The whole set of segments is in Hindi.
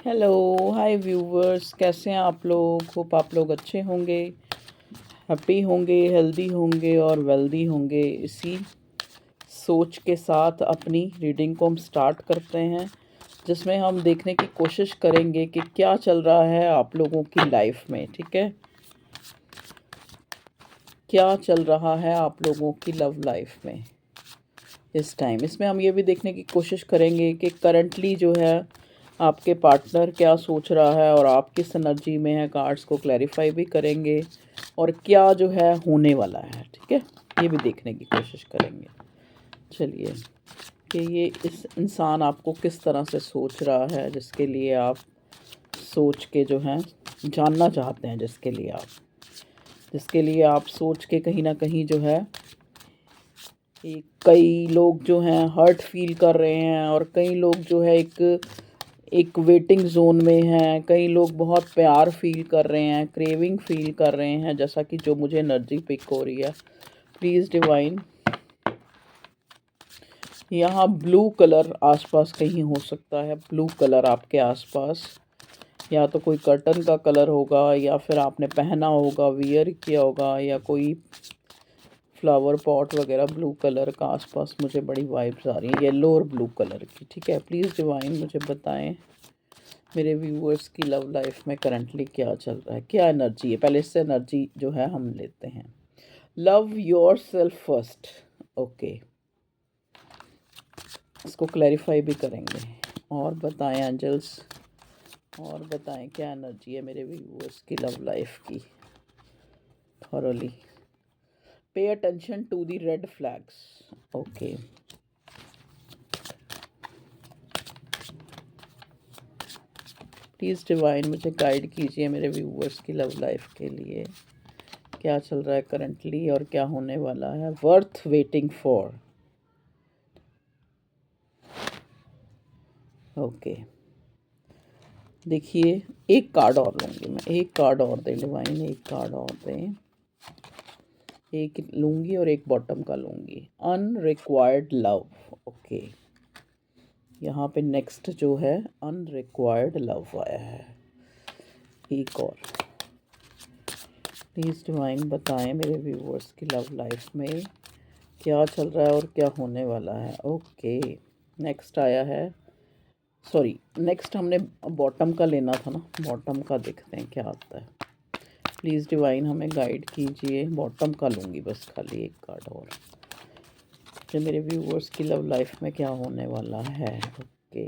हेलो हाय व्यूवर्स, कैसे हैं आप लोग। होप आप लोग अच्छे होंगे, हैप्पी होंगे, हेल्दी होंगे और वेल्दी होंगे। इसी सोच के साथ अपनी रीडिंग को हम स्टार्ट करते हैं, जिसमें हम देखने की कोशिश करेंगे कि क्या चल रहा है आप लोगों की लाइफ में। ठीक है, क्या चल रहा है आप लोगों की लव लाइफ में इस टाइम। इसमें हम ये भी देखने की कोशिश करेंगे कि करंटली जो है आपके पार्टनर क्या सोच रहा है और आप किस एनर्जी में है। कार्ड्स को क्लैरिफाई भी करेंगे और क्या जो है होने वाला है। ठीक है, ये भी देखने की कोशिश करेंगे। चलिए, कि ये इस इंसान आपको किस तरह से सोच रहा है, जिसके लिए आप सोच के जो है जानना चाहते हैं, जिसके लिए आप सोच के कहीं ना कहीं जो है कई लोग जो हैं हर्ट फील कर रहे हैं और कई लोग जो है एक वेटिंग जोन में हैं। कई लोग बहुत प्यार फील कर रहे हैं, क्रेविंग फील कर रहे हैं, जैसा कि जो मुझे एनर्जी पिक हो रही है। प्लीज़ डिवाइन, यहाँ ब्लू कलर आसपास कहीं हो सकता है। ब्लू कलर आपके आसपास या तो कोई कर्टन का कलर होगा, या फिर आपने पहना होगा, वियर किया होगा, या कोई फ्लावर पॉट वगैरह। ब्लू कलर का आसपास मुझे बड़ी वाइब्स आ रही हैं, येलो और ब्लू कलर की। ठीक है, प्लीज़ डिवाइन मुझे बताएं मेरे व्यूअर्स की लव लाइफ में करंटली क्या चल रहा है, क्या एनर्जी है। पहले इससे एनर्जी जो है हम लेते हैं। Love yourself first. Okay, इसको क्लैरिफाई भी करेंगे। और बताएं एंजल्स, और बताएं क्या एनर्जी है मेरे व्यूअर्स की लव लाइफ की। Thoroughly pay attention to the red flags. Okay, please divine मुझे गाइड कीजिए मेरे व्यूअर्स की लव लाइफ के लिए क्या चल रहा है करंटली और क्या होने वाला है। Worth waiting for. ओके, देखिए, एक कार्ड और लूँगी मैं, एक कार्ड और दें डिवाइन, एक कार्ड और दें। एक लूँगी और एक बॉटम का लूँगी। Unrequired love. ओके, यहाँ पे नेक्स्ट जो है अनरिक्वायर्ड लव आया है। एक और प्लीज़ डिवाइन बताएं मेरे व्यूवर्स की लव लाइफ में क्या चल रहा है और क्या होने वाला है। ओके, नेक्स्ट आया है, सॉरी नेक्स्ट हमने बॉटम का लेना था ना, बॉटम का देखते हैं क्या आता है। प्लीज़ डिवाइन हमें गाइड कीजिए। बॉटम का लूँगी बस, खाली एक कार्ड और, जो मेरे व्यूवर्स की लव लाइफ में क्या होने वाला है। ओके,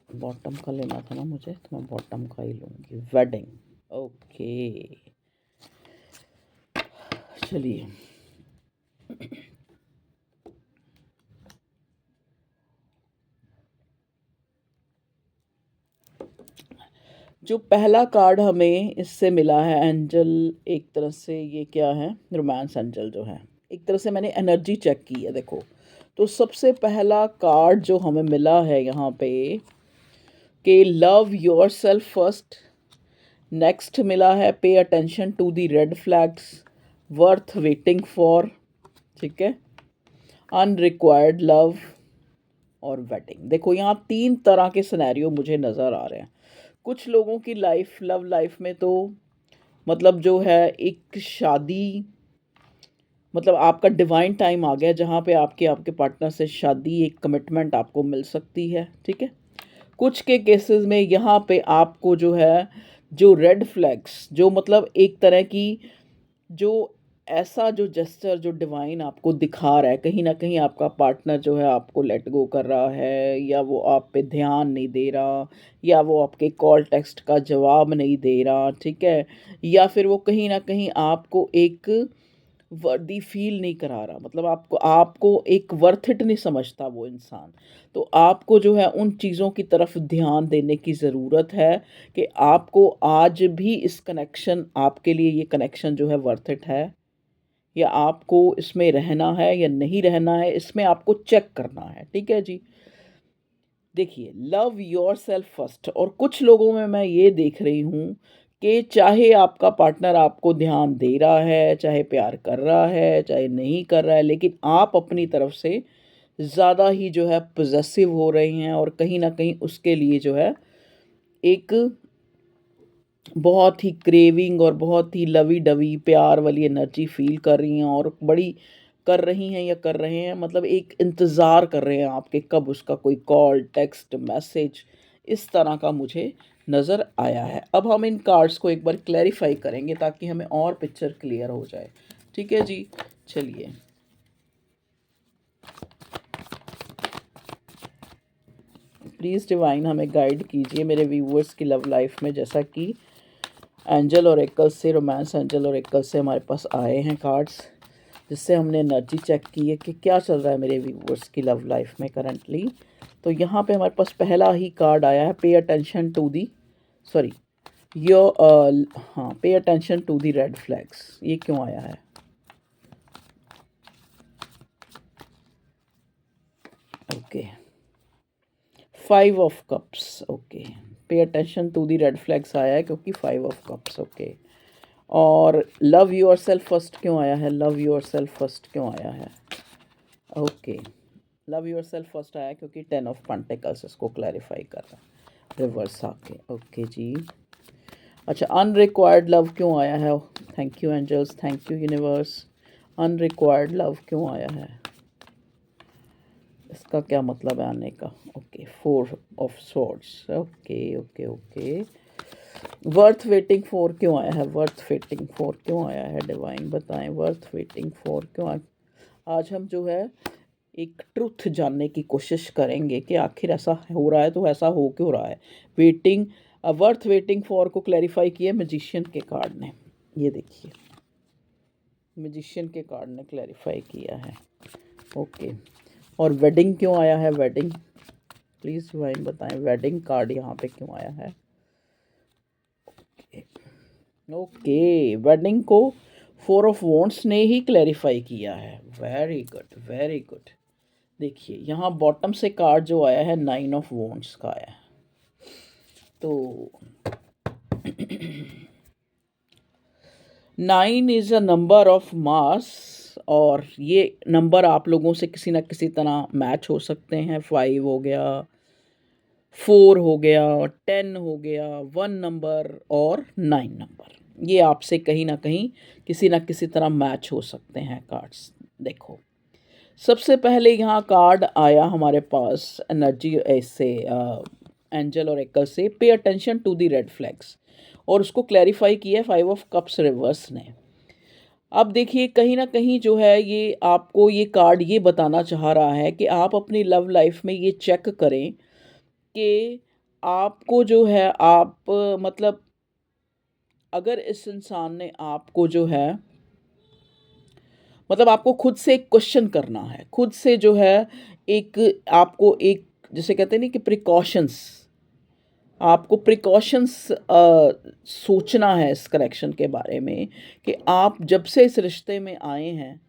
बॉटम का लेना था ना मुझे, तो मैं बॉटम का ही लूँगी। वेडिंग। ओके, चलिए, जो पहला कार्ड हमें इससे मिला है एंजल, एक तरह से ये क्या है, रोमांस एंजल जो है। एक तरह से मैंने एनर्जी चेक की है, देखो। तो सबसे पहला कार्ड जो हमें मिला है यहाँ पे कि love yourself first. Next मिला है pay attention to the red flags, worth waiting for. ठीक है, अनरिक्वायर्ड लव और वेडिंग। देखो, यहाँ तीन तरह के सिनेरियो मुझे नज़र आ रहे हैं। कुछ लोगों की लाइफ, लव लाइफ में तो मतलब जो है एक शादी, मतलब आपका डिवाइन टाइम आ गया जहाँ पे आपके आपके पार्टनर से शादी, एक कमिटमेंट आपको मिल सकती है। ठीक है, कुछ के केसेस में यहाँ पे आपको जो है, जो रेड फ्लैग्स, जो मतलब एक तरह की जो ऐसा जो जेस्चर जो डिवाइन आपको दिखा रहा है, कहीं ना कहीं आपका पार्टनर जो है आपको लेट गो कर रहा है, या वो आप पे ध्यान नहीं दे रहा, या वो आपके कॉल टेक्स्ट का जवाब नहीं दे रहा। ठीक है, या फिर वो कहीं ना कहीं आपको एक वर्दी फील नहीं करा रहा, मतलब आपको आपको एक वर्थ इट नहीं समझता वो इंसान। तो आपको जो है उन चीज़ों की तरफ ध्यान देने की ज़रूरत है कि आपको आज भी इस कनेक्शन, आपके लिए ये कनेक्शन जो है वर्थ इट है, या आपको इसमें रहना है या नहीं रहना है, इसमें आपको चेक करना है। ठीक है जी, देखिए, लव योर सेल्फ फर्स्ट। और कुछ लोगों में मैं ये देख रही हूँ कि चाहे आपका पार्टनर आपको ध्यान दे रहा है, चाहे प्यार कर रहा है, चाहे नहीं कर रहा है, लेकिन आप अपनी तरफ से ज़्यादा ही जो है पॉसेसिव हो रही हैं और कहीं न कहीं उसके लिए जो है एक बहुत ही क्रेविंग और बहुत ही लवी-डवी प्यार वाली एनर्जी फ़ील कर रही हैं और बड़ी कर रही हैं या कर रहे हैं, मतलब एक इंतज़ार कर रहे हैं आपके कब उसका कोई कॉल, टेक्स्ट, मैसेज, इस तरह का मुझे नज़र आया है। अब हम इन कार्ड्स को एक बार क्लैरिफ़ाई करेंगे ताकि हमें और पिक्चर क्लियर हो जाए। ठीक है जी? चलिए। प्लीज़ डिवाइन हमें गाइड कीजिए मेरे व्यूअर्स की लव लाइफ में, जैसा कि एंजल और एकल से, रोमांस एंजल और एकल से हमारे पास आए हैं कार्ड्स, जिससे हमने एनर्जी चेक की है कि क्या चल रहा है मेरे व्यूअर्स की लव लाइफ में करंटली। तो यहाँ पे हमारे पास पहला ही कार्ड आया है, pay attention to the sorry your हाँ, pay attention to the red flags. ये क्यों आया है? Okay, 5 of cups. Okay, pay attention to the red flags आया है क्योंकि 5 ऑफ कप्स। ओके, और लव योर सेल्फ फर्स्ट क्यों आया है? लव योर सेल्फ फर्स्ट क्यों आया है? Okay, love yourself first आया क्योंकि 10 ऑफ पेंटिकल्स इसको क्लैरिफाई कर रहा है रिवर्स आके। ओके जी। अच्छा, अनरिक्वायर्ड लव क्यों आया है? Thank you angels, thank you universe. Unrequired love क्यों आया है? इसका क्या मतलब है आने का? Okay, 4 of swords. Okay okay okay. Worth waiting for क्यों आया है? वर्थ वेटिंग फॉर क्यों आया है? डिवाइन बताएं, वर्थ वेटिंग फॉर क्यों आया? आज हम जो है एक ट्रुथ जानने की कोशिश करेंगे कि आखिर ऐसा हो रहा है तो ऐसा हो क्यों रहा है। वेटिंग, वर्थ वेटिंग फॉर को क्लैरिफाई किया मैजिशियन के कार्ड ने। ये देखिए, मैजिशियन के कार्ड ने क्लैरिफाई किया है। ओके, और वेडिंग क्यों आया है? वेडिंग, प्लीज़ डिवाइन बताएं, वेडिंग कार्ड यहाँ पे क्यों आया है? ओके, वेडिंग को 4 ऑफ वॉन्ड्स ने ही क्लैरिफाई किया है। Very good, very good. देखिए यहाँ बॉटम से कार्ड जो आया है 9 ऑफ वॉन्ड्स का आया है। तो 9 is a number of mass, और ये नंबर आप लोगों से किसी ना किसी तरह मैच हो सकते हैं। 5 हो गया, 4 हो गया, 10 हो गया, 1 नंबर और 9 नंबर, ये आपसे कहीं ना कहीं किसी ना किसी तरह मैच हो सकते हैं कार्ड्स। देखो, सबसे पहले यहाँ कार्ड आया हमारे पास एनर्जी ऐसे एंजल और एकल से, pay attention to the red flags, और उसको क्लैरिफाई किया 5 ऑफ कप्स रिवर्स ने। अब देखिए कहीं ना कहीं जो है ये आपको ये कार्ड ये बताना चाह रहा है कि आप अपनी लव लाइफ में ये चेक करें कि आपको जो है आप मतलब अगर इस इंसान ने आपको जो है मतलब आपको खुद से एक क्वेश्चन करना है, खुद से जो है एक आपको एक जिसे कहते हैं ना कि प्रिकॉशंस, आपको प्रिकॉशंस सोचना है इस करेक्शन के बारे में कि आप जब से इस रिश्ते में आए हैं,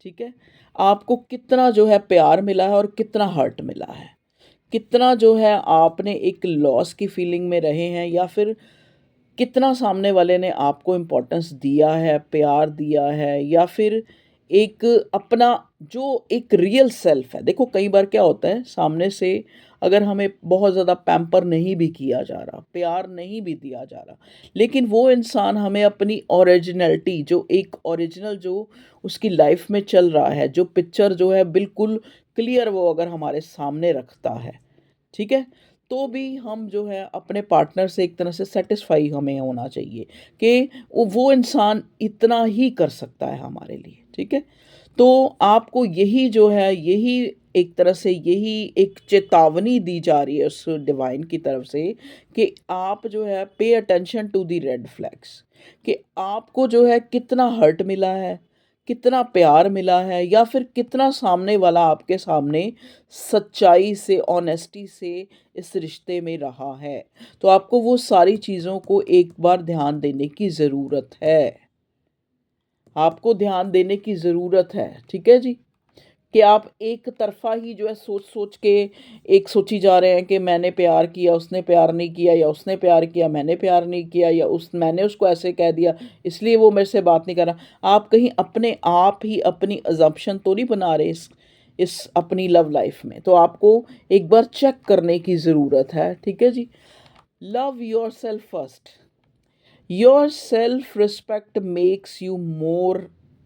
ठीक है, आपको कितना जो है प्यार मिला है और कितना हर्ट मिला है, कितना जो है आपने एक लॉस की फीलिंग में रहे हैं, या फिर कितना सामने वाले ने आपको इम्पोर्टेंस दिया है, प्यार दिया है, या फिर एक अपना जो एक रियल सेल्फ है। देखो कई बार क्या होता है, सामने से अगर हमें बहुत ज़्यादा पैम्पर नहीं भी किया जा रहा, प्यार नहीं भी दिया जा रहा, लेकिन वो इंसान हमें अपनी ओरिजिनलिटी, जो एक ओरिजिनल जो उसकी लाइफ में चल रहा है, जो पिक्चर जो है बिल्कुल क्लियर, वो अगर हमारे सामने रखता है, ठीक है, तो भी हम जो है अपने पार्टनर से एक तरह से सेटिस्फाई हमें होना चाहिए कि वो इंसान इतना ही कर सकता है हमारे लिए, ठीक है। तो आपको यही जो है यही एक तरह से यही एक चेतावनी दी जा रही है उस डिवाइन की तरफ से कि आप जो है pay attention to the red flags, कि आपको जो है कितना हर्ट मिला है, कितना प्यार मिला है, या फिर कितना सामने वाला आपके सामने सच्चाई से, ऑनेस्टी से इस रिश्ते में रहा है। तो आपको वो सारी चीज़ों को एक बार ध्यान देने की ज़रूरत है, आपको ध्यान देने की ज़रूरत है, ठीक है जी। कि आप एक तरफ़ा ही जो है सोच सोच के एक सोची जा रहे हैं कि मैंने प्यार किया, उसने प्यार नहीं किया, या उसने प्यार किया, मैंने प्यार नहीं किया, या उस मैंने उसको ऐसे कह दिया इसलिए वो मेरे से बात नहीं कर रहा। आप कहीं अपने आप ही अपनी अजम्पशन तो नहीं बना रहे इस अपनी लव लाइफ में, तो आपको एक बार चेक करने की ज़रूरत है, ठीक है जी। Love yourself first. Yourself respect makes you more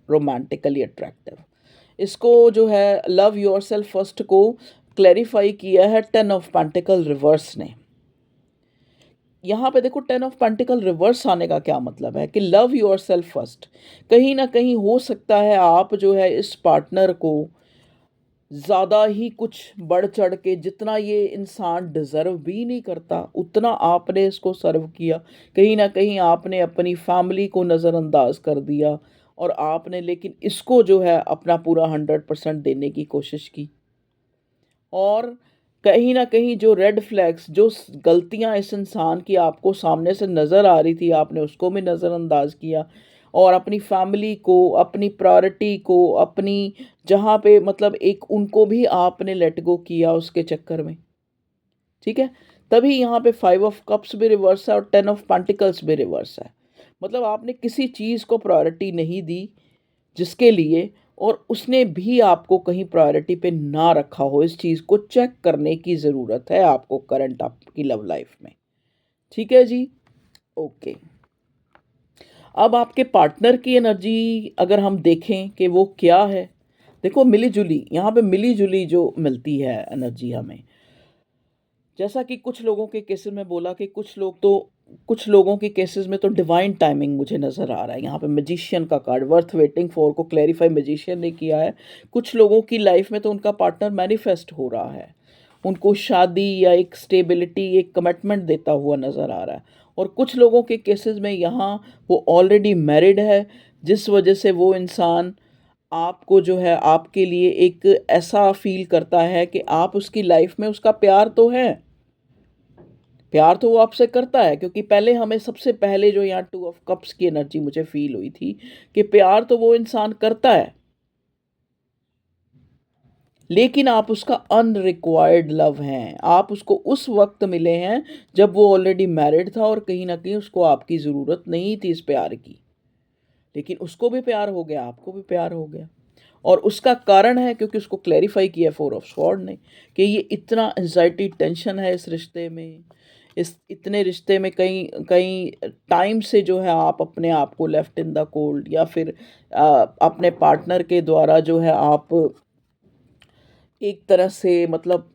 romantically attractive. इसको जो है लव योर सेल्फ फर्स्ट को क्लैरिफाई किया है 10 ऑफ पेंटिकल रिवर्स ने। यहाँ पे देखो 10 ऑफ पेंटिकल रिवर्स आने का क्या मतलब है कि लव योर सेल्फ फर्स्ट। कहीं ना कहीं हो सकता है आप जो है इस पार्टनर को ज़्यादा ही कुछ बढ़ चढ़ के, जितना ये इंसान डिज़र्व भी नहीं करता उतना आपने इसको सर्व किया। कहीं ना कहीं आपने अपनी फैमिली को नज़रअंदाज कर दिया और आपने लेकिन इसको जो है अपना पूरा 100% देने की कोशिश की। और कहीं न कहीं जो रेड फ्लैग्स, जो गलतियाँ इस इंसान की आपको सामने से नज़र आ रही थी, आपने उसको भी नज़रअंदाज किया और अपनी फैमिली को, अपनी प्रायोरिटी को, अपनी जहाँ पे मतलब एक उनको भी आपने लेट गो किया उसके चक्कर में, ठीक है? तभी यहाँ पे 5 ऑफ कप्स भी रिवर्स है और 10 ऑफ पेंटिकल्स भी रिवर्स है। मतलब आपने किसी चीज़ को प्रायोरिटी नहीं दी जिसके लिए, और उसने भी आपको कहीं प्रायोरिटी पे ना रखा हो, इस चीज़ को चेक करने की ज़रूरत है आपको करंट आपकी लव लाइफ में, ठीक है जी। ओके, अब आपके पार्टनर की एनर्जी अगर हम देखें कि वो क्या है, देखो मिली जुली, यहाँ पे मिली जुली जो मिलती है एनर्जी हमें, जैसा कि कुछ लोगों के केसेस में बोला कि कुछ लोगों के केसेस में तो डिवाइन टाइमिंग मुझे नज़र आ रहा है। यहाँ पे मैजिशियन का कार्ड वर्थ वेटिंग फॉर को क्लैरिफाई मैजिशियन ने किया है। कुछ लोगों की लाइफ में तो उनका पार्टनर मैनिफेस्ट हो रहा है, उनको शादी या एक स्टेबिलिटी, एक कमिटमेंट देता हुआ नज़र आ रहा है। और कुछ लोगों के केसेस में यहाँ वो ऑलरेडी मैरिड है, जिस वजह से वो इंसान आपको जो है आपके लिए एक ऐसा फील करता है कि आप उसकी लाइफ में, उसका प्यार तो है, प्यार तो वो आपसे करता है, क्योंकि पहले हमें सबसे पहले जो यहाँ 2 ऑफ कप्स की एनर्जी मुझे फील हुई थी कि प्यार तो वो इंसान करता है, लेकिन आप उसका अनरिक्वायर्ड लव हैं। आप उसको उस वक्त मिले हैं जब वो ऑलरेडी मैरिड था और कहीं ना कहीं उसको आपकी ज़रूरत नहीं थी इस प्यार की, लेकिन उसको भी प्यार हो गया, आपको भी प्यार हो गया। और उसका कारण है क्योंकि उसको क्लैरिफाई किया 4 ऑफ स्वॉर्ड ने कि ये इतना एंजाइटी टेंशन है इस रिश्ते में, इस इतने रिश्ते में कहीं कहीं टाइम से जो है आप अपने आप को लेफ्ट इन द कोल्ड, या फिर अपने पार्टनर के द्वारा जो है आप एक तरह से मतलब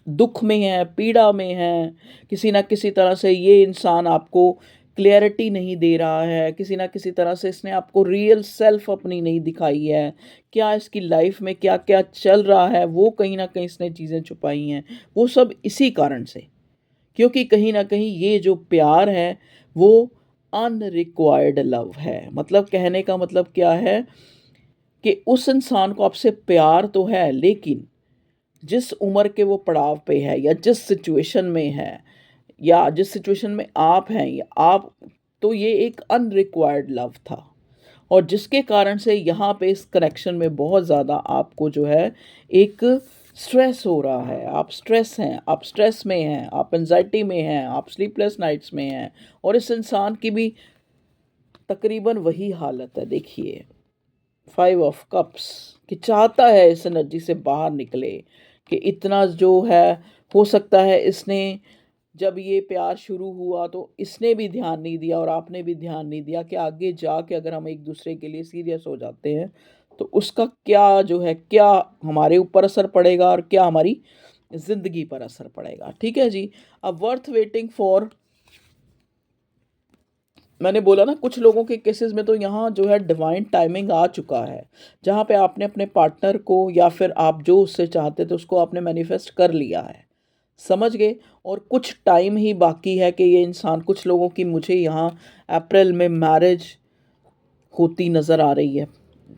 दुख में है, पीड़ा में है, किसी ना किसी तरह से ये इंसान आपको क्लियरिटी नहीं दे रहा है, किसी ना किसी तरह से इसने आपको रियल सेल्फ अपनी नहीं दिखाई है, क्या इसकी लाइफ में क्या क्या चल रहा है वो कहीं ना कहीं इसने चीज़ें छुपाई हैं, वो सब इसी कारण से, क्योंकि कहीं ना कहीं ये जो प्यार है वो अनरिक्वायर्ड लव है। मतलब कहने का मतलब क्या है कि उस इंसान को आपसे प्यार तो है, लेकिन जिस उम्र के वो पड़ाव पे है या जिस सिचुएशन में है या जिस सिचुएशन में आप हैं या आप, तो ये एक अनरिक्वायर्ड लव था और जिसके कारण से यहाँ पे इस कनेक्शन में बहुत ज़्यादा आपको जो है एक स्ट्रेस हो रहा है, आप स्ट्रेस हैं, आप स्ट्रेस में हैं, आप एंजाइटी में हैं, आप स्लीपलेस नाइट्स में हैं। और इस इंसान की भी तकरीबन वही हालत है, देखिए 5 ऑफ कप्स, कि चाहता है इस एनर्जी से बाहर निकले, कि इतना जो है हो सकता है इसने जब ये प्यार शुरू हुआ तो इसने भी ध्यान नहीं दिया और आपने भी ध्यान नहीं दिया कि आगे जाके अगर हम एक दूसरे के लिए सीरियस हो जाते हैं तो उसका क्या जो है, क्या हमारे ऊपर असर पड़ेगा और क्या हमारी ज़िंदगी पर असर पड़ेगा, ठीक है जी। अब वर्थ वेटिंग फॉर, मैंने बोला ना कुछ लोगों के केसेस में तो यहाँ जो है डिवाइन टाइमिंग आ चुका है, जहाँ पे आपने अपने पार्टनर को या फिर आप जो उससे चाहते थे उसको आपने मैनिफेस्ट कर लिया है, समझ गए। और कुछ टाइम ही बाकी है कि ये इंसान, कुछ लोगों की मुझे यहाँ अप्रैल में मैरिज होती नज़र आ रही है,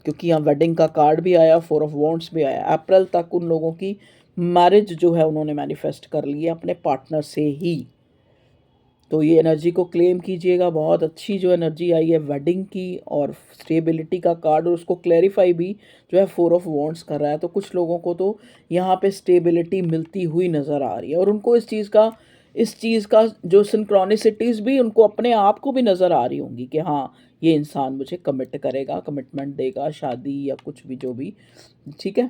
क्योंकि यहाँ वेडिंग का कार्ड भी आया, 4 ऑफ वॉन्ड्स भी आया। अप्रैल तक उन लोगों की मैरिज जो है उन्होंने मैनिफेस्ट कर ली है अपने पार्टनर से ही। तो ये एनर्जी को क्लेम कीजिएगा, बहुत अच्छी जो एनर्जी आई है वेडिंग की और स्टेबिलिटी का कार्ड, और उसको क्लैरिफाई भी जो है 4 ऑफ वॉन्ड्स कर रहा है। तो कुछ लोगों को तो यहाँ पे स्टेबिलिटी मिलती हुई नज़र आ रही है और उनको इस चीज़ का जो सिंक्रोनिसिटीज़ भी उनको अपने आप को भी नज़र आ रही होंगी कि हाँ ये इंसान मुझे कमिट करेगा, कमिटमेंट देगा, शादी या कुछ भी जो भी, ठीक है।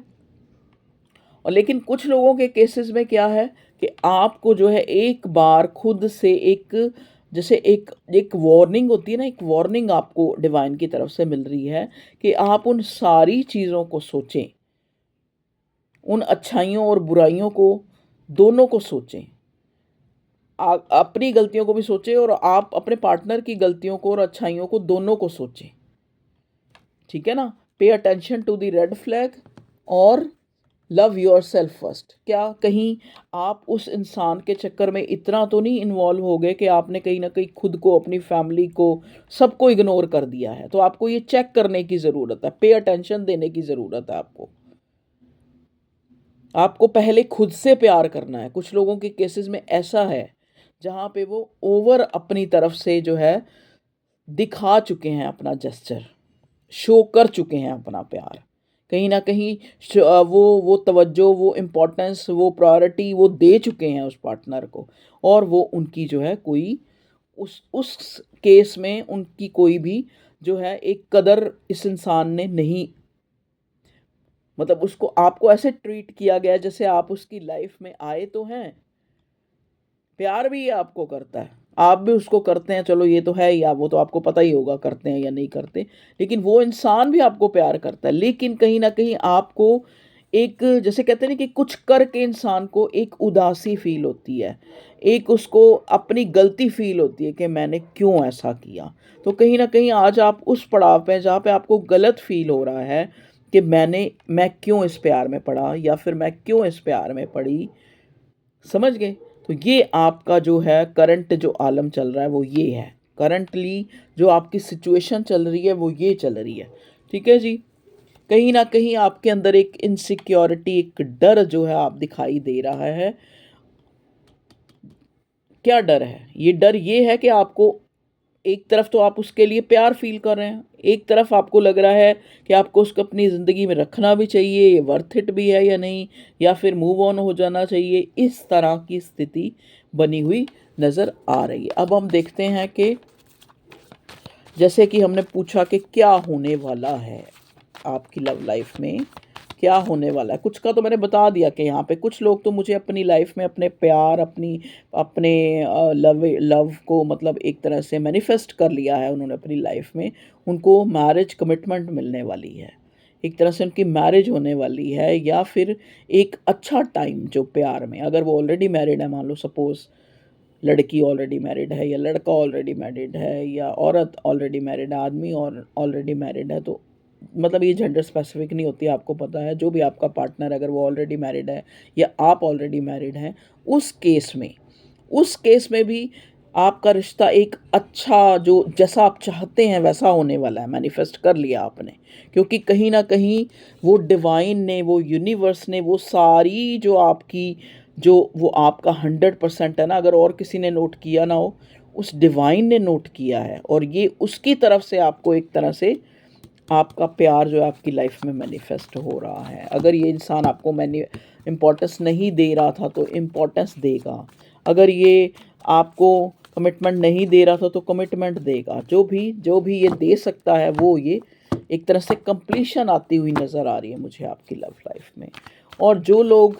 और लेकिन कुछ लोगों के केसेस में क्या है कि आपको जो है एक बार खुद से एक, जैसे एक एक वार्निंग होती है ना, एक वार्निंग आपको डिवाइन की तरफ से मिल रही है कि आप उन सारी चीज़ों को सोचें, उन अच्छाइयों और बुराइयों को दोनों को सोचें, अपनी गलतियों को भी सोचें और आप अपने पार्टनर की गलतियों को और अच्छाइयों को दोनों को सोचें, ठीक है ना। Pay attention to the red flag और लव योर सेल्फ फर्स्ट। क्या कहीं आप उस इंसान के चक्कर में इतना तो नहीं इन्वॉल्व हो गए कि आपने कहीं ना कहीं खुद को, अपनी फैमिली को, सबको इग्नोर कर दिया है? तो आपको ये चेक करने की ज़रूरत है, पे अटेंशन देने की ज़रूरत है आपको। आपको पहले खुद से प्यार करना है। कुछ लोगों के केसेस में ऐसा है जहाँ पे वो ओवर अपनी तरफ से जो है दिखा चुके हैं, अपना जेस्चर शो कर चुके हैं, अपना प्यार कहीं ना कहीं वो तवज्जो, वो इम्पोर्टेंस, वो प्रायोरिटी वो दे चुके हैं उस पार्टनर को, और वो उनकी जो है कोई उस केस में उनकी कोई भी जो है एक कदर इस इंसान ने नहीं, मतलब उसको, आपको ऐसे ट्रीट किया गया जैसे आप उसकी लाइफ में आए तो हैं। प्यार भी ये आपको करता है, आप भी उसको करते हैं, चलो ये तो है ही, आप वो तो आपको पता ही होगा करते हैं या नहीं करते, लेकिन वो इंसान भी आपको प्यार करता है। लेकिन कहीं ना कहीं आपको एक, जैसे कहते हैं ना कि कुछ करके इंसान को एक उदासी फील होती है, एक उसको अपनी गलती फील होती है कि मैंने क्यों ऐसा किया। तो कहीं ना कहीं आज आप उस पड़ाव पे जहाँ पे आपको गलत फील हो रहा है कि मैं क्यों इस प्यार में पड़ा, या फिर मैं क्यों इस प्यार में पड़ी, समझ गए। तो ये आपका जो है करंट जो आलम चल रहा है वो ये है, करंटली जो आपकी सिचुएशन चल रही है वो ये चल रही है, ठीक है जी। कहीं ना कहीं आपके अंदर एक इनसिक्योरिटी, एक डर जो है आप दिखाई दे रहा है। क्या डर है? ये डर ये है कि आपको एक तरफ तो आप उसके लिए प्यार फील कर रहे हैं, एक तरफ आपको लग रहा है कि आपको उसको अपनी ज़िंदगी में रखना भी चाहिए, ये वर्थ इट भी है या नहीं, या फिर मूव ऑन हो जाना चाहिए। इस तरह की स्थिति बनी हुई नज़र आ रही है। अब हम देखते हैं कि जैसे कि हमने पूछा कि क्या होने वाला है आपकी लव लाइफ में, क्या होने वाला है। कुछ का तो मैंने बता दिया कि यहाँ पे कुछ लोग तो मुझे अपनी लाइफ में अपने प्यार, अपनी अपने लव को मतलब एक तरह से मैनिफेस्ट कर लिया है उन्होंने अपनी लाइफ में। उनको मैरिज कमिटमेंट मिलने वाली है, एक तरह से उनकी मैरिज होने वाली है, या फिर एक अच्छा टाइम जो प्यार में, अगर वो ऑलरेडी मैरिड है, मान लो सपोज़ लड़की ऑलरेडी मैरिड है या लड़का ऑलरेडी मैरिड है या औरत ऑलरेडी मैरिड है, आदमी और ऑलरेडी मैरिड है, तो मतलब ये जेंडर स्पेसिफिक नहीं होती, आपको पता है। जो भी आपका पार्टनर, अगर वो ऑलरेडी मैरिड है या आप ऑलरेडी मैरिड हैं, उस केस में भी आपका रिश्ता एक अच्छा, जो जैसा आप चाहते हैं वैसा होने वाला है, मैनिफेस्ट कर लिया आपने। क्योंकि कहीं ना कहीं वो डिवाइन ने, वो यूनिवर्स ने, वो सारी जो आपकी, जो वो आपका 100% है ना, अगर और किसी ने नोट किया ना हो, उस डिवाइन ने नोट किया है, और ये उसकी तरफ से आपको एक तरह से आपका प्यार जो है आपकी लाइफ में मैनिफेस्ट हो रहा है। अगर ये इंसान आपको मैंने इम्पोर्टेंस नहीं दे रहा था तो इम्पोर्टेंस देगा, अगर ये आपको कमिटमेंट नहीं दे रहा था तो कमिटमेंट देगा। जो भी ये दे सकता है वो ये एक तरह से कंप्लीशन आती हुई नज़र आ रही है मुझे आपकी लव लाइफ में। और जो लोग,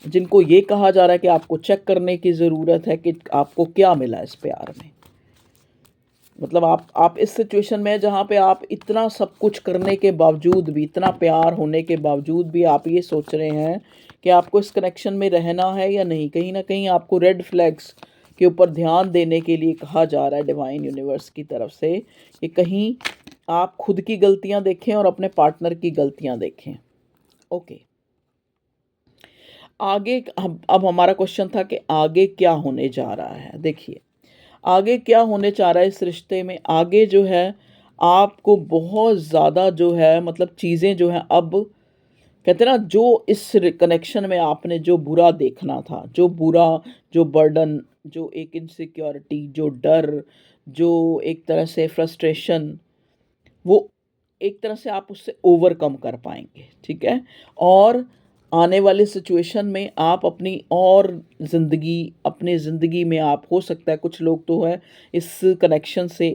जिनको ये कहा जा रहा है कि आपको चेक करने की ज़रूरत है कि आपको क्या मिला इस प्यार में, मतलब आप इस सिचुएशन में जहाँ पे आप इतना सब कुछ करने के बावजूद भी, इतना प्यार होने के बावजूद भी आप ये सोच रहे हैं कि आपको इस कनेक्शन में रहना है या नहीं। कहीं ना कहीं आपको रेड फ्लैग्स के ऊपर ध्यान देने के लिए कहा जा रहा है डिवाइन यूनिवर्स की तरफ से कि कहीं आप खुद की गलतियाँ देखें और अपने पार्टनर की गलतियाँ देखें। ओके, आगे अब हमारा क्वेश्चन था कि आगे क्या होने जा रहा है। देखिए, आगे क्या होने जा रहा है इस रिश्ते में। आगे जो है आपको बहुत ज़्यादा जो है मतलब चीज़ें जो हैं, अब कहते हैं ना, जो इस कनेक्शन में आपने जो बुरा देखना था, जो बुरा, जो बर्डन, जो एक इनसिक्योरिटी, जो डर, जो एक तरह से फ्रस्ट्रेशन, वो एक तरह से आप उससे ओवरकम कर पाएंगे, ठीक है। और आने वाले सिचुएशन में आप अपनी और ज़िंदगी, अपने ज़िंदगी में आप, हो सकता है कुछ लोग तो है इस कनेक्शन से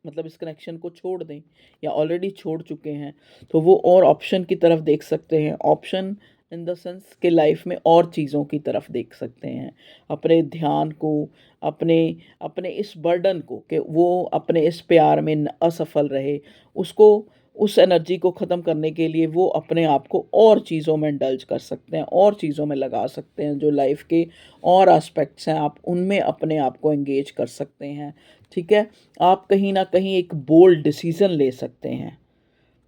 मतलब इस कनेक्शन को छोड़ दें या ऑलरेडी छोड़ चुके हैं, तो वो और ऑप्शन की तरफ देख सकते हैं। ऑप्शन इन द सेंस कि लाइफ में और चीज़ों की तरफ देख सकते हैं, अपने ध्यान को, अपने अपने इस बर्डन को, कि वो अपने इस प्यार में असफल रहे, उसको, उस एनर्जी को ख़त्म करने के लिए वो अपने आप को और चीज़ों में इंडल्ज कर सकते हैं, और चीज़ों में लगा सकते हैं, जो लाइफ के और एस्पेक्ट्स हैं आप उनमें अपने आप को एंगेज कर सकते हैं। ठीक है, आप कहीं ना कहीं एक बोल्ड डिसीज़न ले सकते हैं।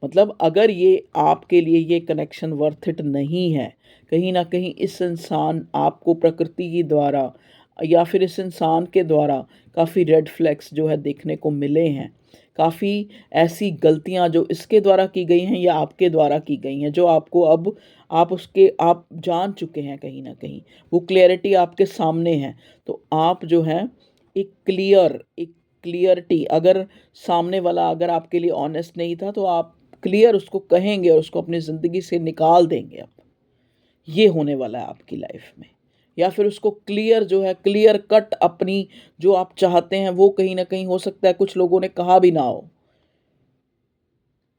मतलब अगर ये आपके लिए ये कनेक्शन वर्थ इट नहीं है, कहीं ना कहीं इस इंसान आपको प्रकृति के द्वारा या फिर इस इंसान के द्वारा काफ़ी रेड फ्लैग्स जो है देखने को मिले हैं, काफ़ी ऐसी गलतियां जो इसके द्वारा की गई हैं या आपके द्वारा की गई हैं, जो आपको अब आप जान चुके हैं, कहीं ना कहीं वो क्लियरिटी आपके सामने है। तो आप जो है एक क्लियरिटी, अगर सामने वाला अगर आपके लिए ऑनेस्ट नहीं था, तो आप क्लियर उसको कहेंगे और उसको अपनी ज़िंदगी से निकाल देंगे। अब ये होने वाला है आपकी लाइफ में। या फिर उसको क्लियर जो है, क्लियर कट अपनी जो आप चाहते हैं वो कहीं ना कहीं हो सकता है कुछ लोगों ने कहा भी ना हो,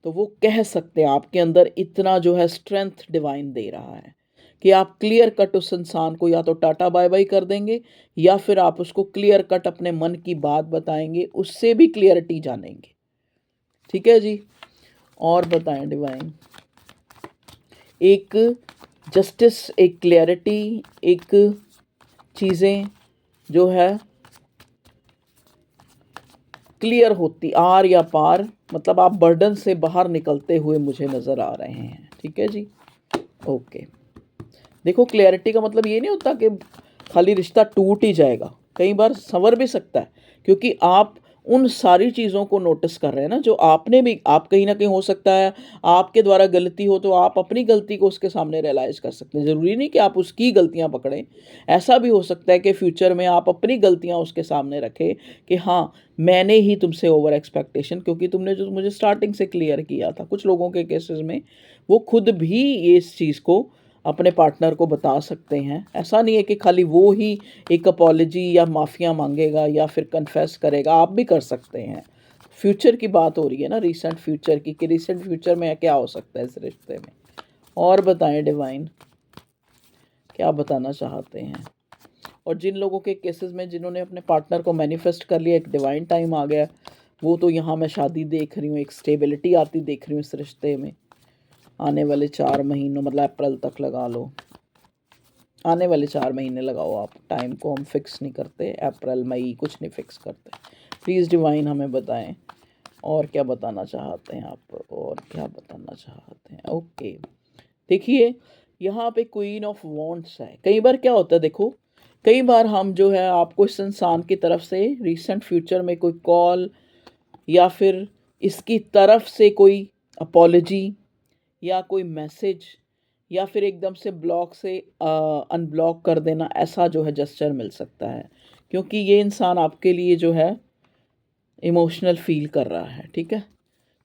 तो वो कह सकते हैं। आपके अंदर इतना जो है स्ट्रेंथ डिवाइन दे रहा है कि आप क्लियर कट उस इंसान को या तो टाटा बाय बाय कर देंगे, या फिर आप उसको क्लियर कट अपने मन की बात बताएंगे, उससे भी क्लियरिटी जानेंगे। ठीक है जी, और बताएं डिवाइन। एक जस्टिस, एक क्लियरिटी, एक चीज़ें जो है क्लियर होती आर या पार, मतलब आप बर्डन से बाहर निकलते हुए मुझे नज़र आ रहे हैं। ठीक है जी, ओके। देखो, क्लियरिटी का मतलब ये नहीं होता कि खाली रिश्ता टूट ही जाएगा, कई बार संवर भी सकता है, क्योंकि आप उन सारी चीज़ों को नोटिस कर रहे हैं ना जो आपने भी, आप कहीं ना कहीं हो सकता है आपके द्वारा गलती हो, तो आप अपनी गलती को उसके सामने रियलाइज़ कर सकते हैं। ज़रूरी नहीं कि आप उसकी गलतियां पकड़ें, ऐसा भी हो सकता है कि फ्यूचर में आप अपनी गलतियां उसके सामने रखें कि हाँ, मैंने ही तुमसे ओवर एक्सपेक्टेशन, क्योंकि तुमने जो मुझे स्टार्टिंग से क्लियर किया था। कुछ लोगों के केसेस में वो खुद भी इस चीज़ को अपने पार्टनर को बता सकते हैं। ऐसा नहीं है कि खाली वो ही एक अपॉलॉजी या माफ़िया मांगेगा या फिर कन्फेस करेगा, आप भी कर सकते हैं। फ्यूचर की बात हो रही है ना, रीसेंट फ्यूचर की, कि रीसेंट फ्यूचर में क्या हो सकता है इस रिश्ते में। और बताएं डिवाइन, क्या बताना चाहते हैं। और जिन लोगों के केसेस में जिन्होंने अपने पार्टनर को मैनिफेस्ट कर लिया, एक डिवाइन टाइम आ गया, वो तो यहाँ मैं शादी देख रही हूँ, एक स्टेबिलिटी आती देख रही हूँ इस रिश्ते में। आने वाले 4 महीनों, मतलब अप्रैल तक लगा लो, आने वाले 4 महीने लगाओ आप, टाइम को हम फिक्स नहीं करते, अप्रैल मई कुछ नहीं फिक्स करते। प्लीज़ डिवाइन हमें बताएं और क्या बताना चाहते हैं आप, और क्या बताना चाहते हैं। ओके, देखिए यहाँ पे क्वीन ऑफ वॉन्ड्स है। कई बार क्या होता है, देखो कई बार हम जो है आपको इस इंसान की तरफ से रिसेंट फ्यूचर में कोई कॉल या फिर इसकी तरफ से कोई अपॉलॉजी या कोई मैसेज या फिर एकदम से ब्लॉक से अनब्लॉक कर देना, ऐसा जो है जेस्चर मिल सकता है, क्योंकि ये इंसान आपके लिए जो है इमोशनल फील कर रहा है। ठीक है,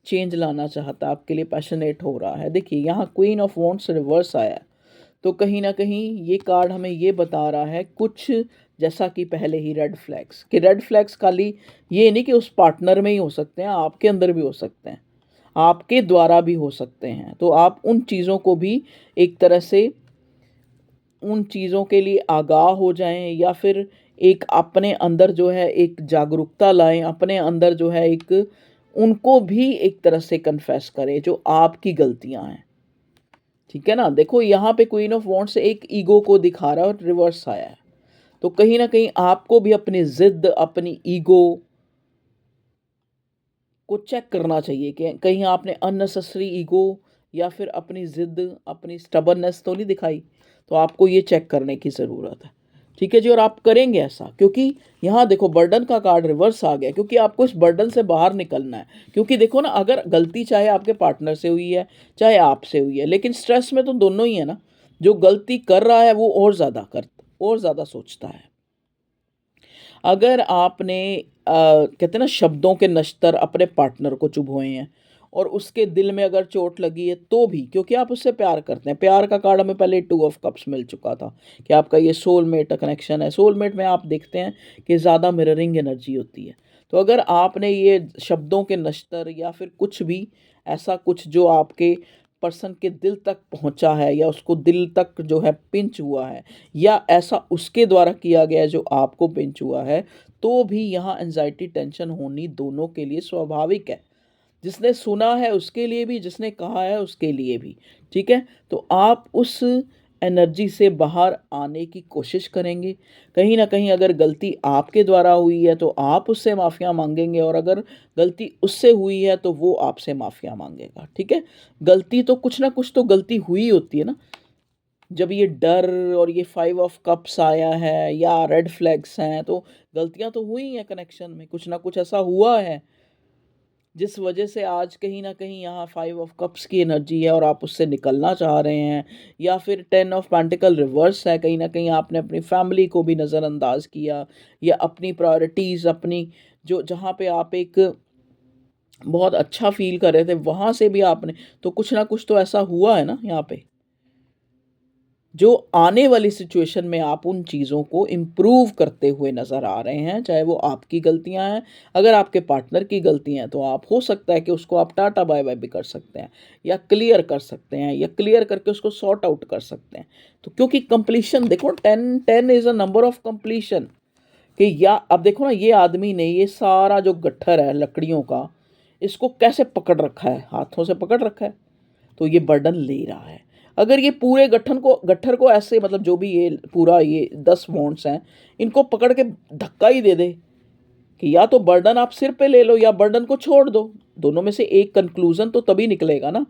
चेंज लाना चाहता है, आपके लिए पैशनेट हो रहा है। देखिए यहाँ क्वीन ऑफ वॉन्ड्स रिवर्स आया है, तो कहीं ना कहीं ये कार्ड हमें ये बता रहा है कुछ, जैसा कि पहले ही रेड फ्लैग्स, कि रेड फ्लैग्स खाली ये नहीं कि उस पार्टनर में ही हो सकते हैं, आपके अंदर भी हो सकते हैं, आपके द्वारा भी हो सकते हैं। तो आप उन चीज़ों को भी एक तरह से, उन चीज़ों के लिए आगाह हो जाएं, या फिर एक अपने अंदर जो है एक जागरूकता लाएं, अपने अंदर जो है एक, उनको भी एक तरह से कन्फेस करें जो आपकी गलतियां हैं। ठीक है ना, देखो यहाँ पे क्वीन ऑफ वॉन्ड्स एक ईगो को दिखा रहा है और रिवर्स आया है, तो कहीं ना कहीं आपको भी अपनी जिद, अपनी ईगो को चेक करना चाहिए कि कहीं आपने अननेसेसरी ईगो या फिर अपनी ज़िद, अपनी स्टबर्ननेस तो नहीं दिखाई। तो आपको ये चेक करने की ज़रूरत है। ठीक है जी, और आप करेंगे ऐसा, क्योंकि यहाँ देखो बर्डन का कार्ड रिवर्स आ गया, क्योंकि आपको इस बर्डन से बाहर निकलना है। क्योंकि देखो ना, अगर गलती चाहे आपके पार्टनर से हुई है चाहे आपसे हुई है, लेकिन स्ट्रेस में तो दोनों ही है ना। जो गलती कर रहा है वो और ज़्यादा सोचता है। अगर आपने कहते हैं ना, शब्दों के नश्तर अपने पार्टनर को चुभोए हैं और उसके दिल में अगर चोट लगी है, तो भी क्योंकि आप उससे प्यार करते हैं। प्यार का कार्ड हमें पहले 2 ऑफ कप्स मिल चुका था कि आपका ये सोलमेट कनेक्शन है। सोलमेट में आप देखते हैं कि ज़्यादा मिररिंग एनर्जी होती है। तो अगर आपने ये शब्दों के नश्तर या फिर कुछ भी ऐसा कुछ जो आपके पर्सन के दिल तक पहुंचा है या उसको दिल तक जो है पिंच हुआ है, या ऐसा उसके द्वारा किया गया है जो आपको पिंच हुआ है, तो भी यहाँ एंजाइटी टेंशन होनी दोनों के लिए स्वाभाविक है। जिसने सुना है उसके लिए भी, जिसने कहा है उसके लिए भी। ठीक है, तो आप उस एनर्जी से बाहर आने की कोशिश करेंगे। कहीं ना कहीं अगर गलती आपके द्वारा हुई है तो आप उससे माफ़िया मांगेंगे, और अगर गलती उससे हुई है तो वो आपसे माफ़िया मांगेगा। ठीक है, गलती तो कुछ ना कुछ तो गलती हुई होती है ना। जब ये डर और ये 5 ऑफ कप्स आया है या रेड फ्लैग्स हैं, तो गलतियां तो हुई हैं कनेक्शन में, कुछ ना कुछ ऐसा हुआ है जिस वजह से आज कहीं ना कहीं यहाँ 5 ऑफ कप्स की एनर्जी है और आप उससे निकलना चाह रहे हैं। या फिर 10 ऑफ पेंटिकल रिवर्स है, कहीं ना कहीं आपने अपनी फैमिली को भी नज़रअंदाज किया, या अपनी प्रायोरिटीज़, अपनी जो जहाँ पे आप एक बहुत अच्छा फील कर रहे थे वहाँ से भी आपने, तो कुछ ना कुछ तो ऐसा हुआ है ना यहाँ पे, जो आने वाली सिचुएशन में आप उन चीज़ों को इम्प्रूव करते हुए नज़र आ रहे हैं। चाहे वो आपकी गलतियां हैं, अगर आपके पार्टनर की गलतियां हैं तो आप हो सकता है कि उसको आप टाटा बाय बाय भी कर सकते हैं, या क्लियर कर सकते हैं, या क्लियर करके उसको सॉर्ट आउट कर सकते हैं। तो क्योंकि कंप्लीशन देखो, 10 is a number of completion. कि या अब देखो ना, ये आदमी ने ये सारा जो गट्ठर है लकड़ियों का, इसको कैसे पकड़ रखा है, हाथों से पकड़ रखा है, तो ये बर्डन ले रहा है। अगर ये पूरे गट्ठर को ऐसे, मतलब जो भी ये पूरा ये 10 वॉन्ट्स हैं, इनको पकड़ के धक्का ही दे दे कि या तो बर्डन आप सिर पे ले लो या बर्डन को छोड़ दो, दोनों में से एक कंक्लूजन तो तभी निकलेगा ना।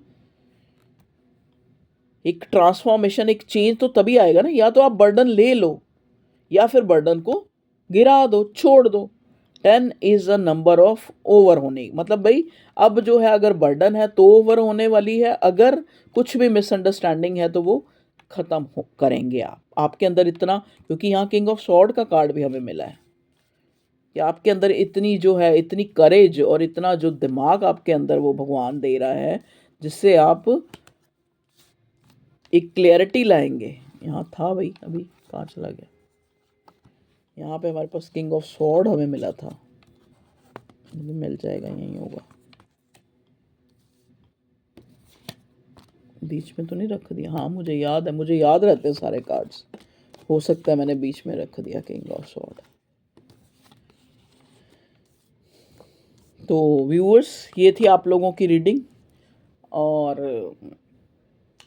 एक ट्रांसफॉर्मेशन, एक चेंज तो तभी आएगा ना। या तो आप बर्डन ले लो या फिर बर्डन को गिरा दो, छोड़ दो। 10 is a number of over होने, मतलब भाई अब जो है अगर बर्डन है तो ओवर होने वाली है, अगर कुछ भी मिसअंडरस्टैंडिंग है तो वो खत्म करेंगे आप। आपके अंदर इतना, क्योंकि यहाँ किंग ऑफ सॉर्ड का कार्ड भी हमें मिला है कि आपके अंदर इतनी जो है, इतनी करेज और इतना जो दिमाग आपके अंदर वो भगवान दे रहा है, जिससे आप एक क्लैरिटी लाएंगे। यहाँ था भाई, अभी कहाँ चला गया? यहाँ पे हमारे पास किंग ऑफ सॉर्ड हमें मिला था, मिल जाएगा, यहीं होगा। बीच में तो नहीं रख दिया? हाँ मुझे याद है, मुझे याद रहते हैं सारे कार्ड्स। हो सकता है मैंने बीच में रख दिया किंग ऑफ सॉर्ड। तो व्यूअर्स, ये थी आप लोगों की रीडिंग, और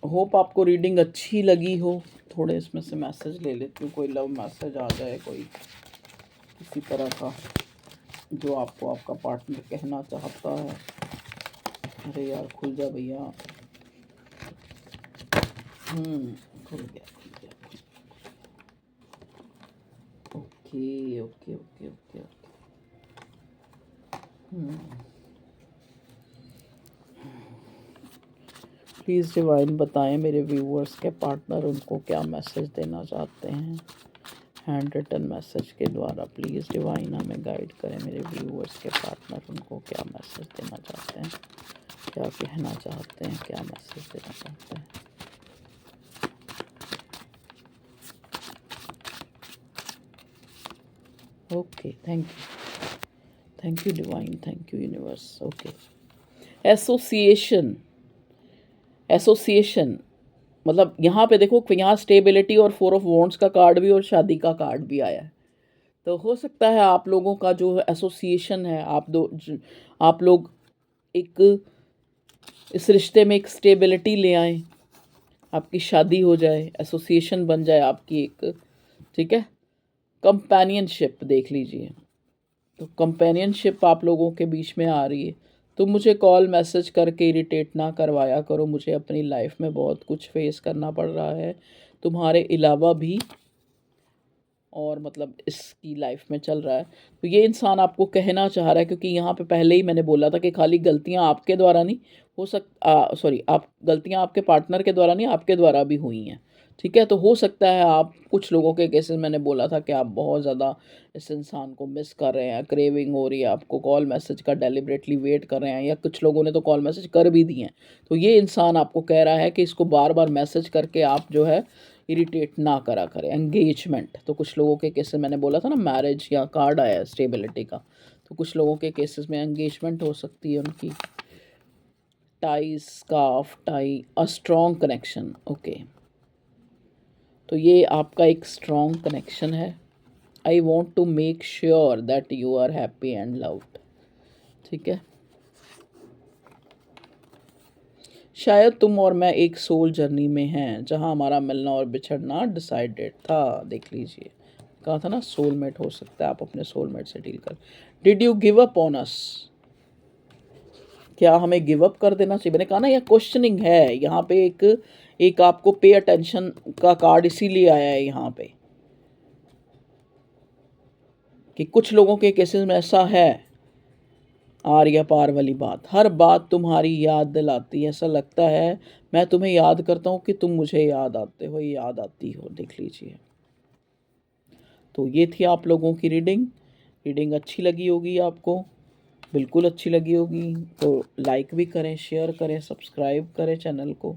होप आपको रीडिंग अच्छी लगी हो। थोड़े इसमें से मैसेज ले लेती हूँ, कोई लव मैसेज आ जाए, कोई किसी तरह का जो आपको आपका पार्टनर कहना चाहता है। अरे यार खुल जा भैया। खुल गया, खुल गया। Okay okay okay okay okay. Please divine बताएं मेरे व्यूअर्स के पार्टनर उनको क्या मैसेज देना चाहते हैं, हैंड रिटन मैसेज के द्वारा। प्लीज़ डिवाइन हमें गाइड करें, मेरे व्यूअर्स के पार्टनर उनको क्या मैसेज देना चाहते हैं, क्या कहना चाहते हैं, क्या मैसेज देना चाहते हैं। Okay, thank you divine, thank you universe. Okay, association मतलब यहाँ पे देखो, यहाँ स्टेबिलिटी और 4 ऑफ वॉन्ड्स का कार्ड भी और शादी का कार्ड भी आया है। तो हो सकता है आप लोगों का जो एसोसिएशन है, आप लोग एक इस रिश्ते में एक स्टेबिलिटी ले आए, आपकी शादी हो जाए, एसोसिएशन बन जाए आपकी एक। ठीक है, कंपेनियनशिप देख लीजिए, तो कंपेनियनशिप आप लोगों के बीच में आ रही है। तो मुझे कॉल मैसेज करके इरिटेट ना करवाया करो, मुझे अपनी लाइफ में बहुत कुछ फेस करना पड़ रहा है तुम्हारे अलावा भी, और मतलब इसकी लाइफ में चल रहा है। तो ये इंसान आपको कहना चाह रहा है, क्योंकि यहाँ पे पहले ही मैंने बोला था कि खाली गलतियाँ आपके द्वारा नहीं हो सॉरी, आप गलतियाँ आपके पार्टनर के द्वारा नहीं, आपके द्वारा भी हुई हैं। ठीक है, तो हो सकता है आप कुछ लोगों के केसेस, मैंने बोला था कि आप बहुत ज़्यादा इस इंसान को मिस कर रहे हैं, क्रेविंग हो रही है आपको, कॉल मैसेज का डेलिबरेटली वेट कर रहे हैं, या कुछ लोगों ने तो कॉल मैसेज कर भी दिए हैं। तो ये इंसान आपको कह रहा है कि इसको बार बार मैसेज करके आप जो है इरिटेट ना करा करें। एंगेजमेंट, तो कुछ लोगों के केसेस मैंने बोला था ना, मैरिज या कार्ड आया है स्टेबिलिटी का, तो कुछ लोगों के केसेस में एंगेजमेंट हो सकती है उनकी। Tie, scarf, tie, a strong connection. Okay, तो ये आपका एक स्ट्रॉन्ग कनेक्शन है। I want to make sure that you are happy and loved. ठीक है, शायद तुम और मैं एक सोल जर्नी में हैं जहां हमारा मिलना और बिछड़ना डिसाइडेड था। देख लीजिए, कहा था ना सोलमेट हो सकता है, आप अपने सोलमेट से डील कर। Did you give up on us? क्या हमें गिव अप कर देना चाहिए? मैंने कहा ना, यह क्वेश्चनिंग है यहाँ पे। एक आपको पे अटेंशन का कार्ड इसीलिए आया है यहाँ पे कि कुछ लोगों के केसेस में ऐसा है। आर्या पार वाली बात, हर बात तुम्हारी याद दिलाती है, ऐसा लगता है मैं तुम्हें याद करता हूँ कि तुम मुझे याद आते हो, याद आती हो। देख लीजिए, तो ये थी आप लोगों की रीडिंग। रीडिंग अच्छी लगी होगी आपको, बिल्कुल अच्छी लगी होगी, तो लाइक भी करें, शेयर करें, सब्सक्राइब करें चैनल को।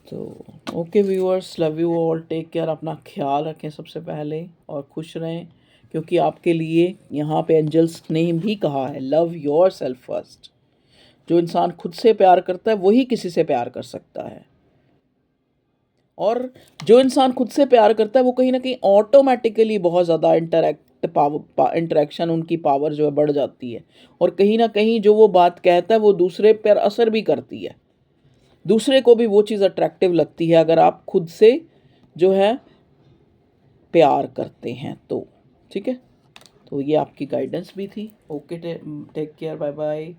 तो okay viewers, love you all, take care, अपना ख्याल रखें सबसे पहले, और खुश रहें, क्योंकि आपके लिए यहाँ पे एंजल्स ने भी कहा है लव योर सेल्फ फर्स्ट। जो इंसान खुद से प्यार करता है वही किसी से प्यार कर सकता है, और जो इंसान खुद से प्यार करता है वो कहीं ना कहीं ऑटोमेटिकली बहुत ज़्यादा इंटरेक्शन, उनकी पावर जो है बढ़ जाती है, और कहीं ना कहीं जो वो बात कहता है वो दूसरे पर असर भी करती है, दूसरे को भी वो चीज़ अट्रैक्टिव लगती है अगर आप खुद से जो है प्यार करते हैं तो। ठीक है, तो ये आपकी गाइडेंस भी थी। Okay, take care, bye bye.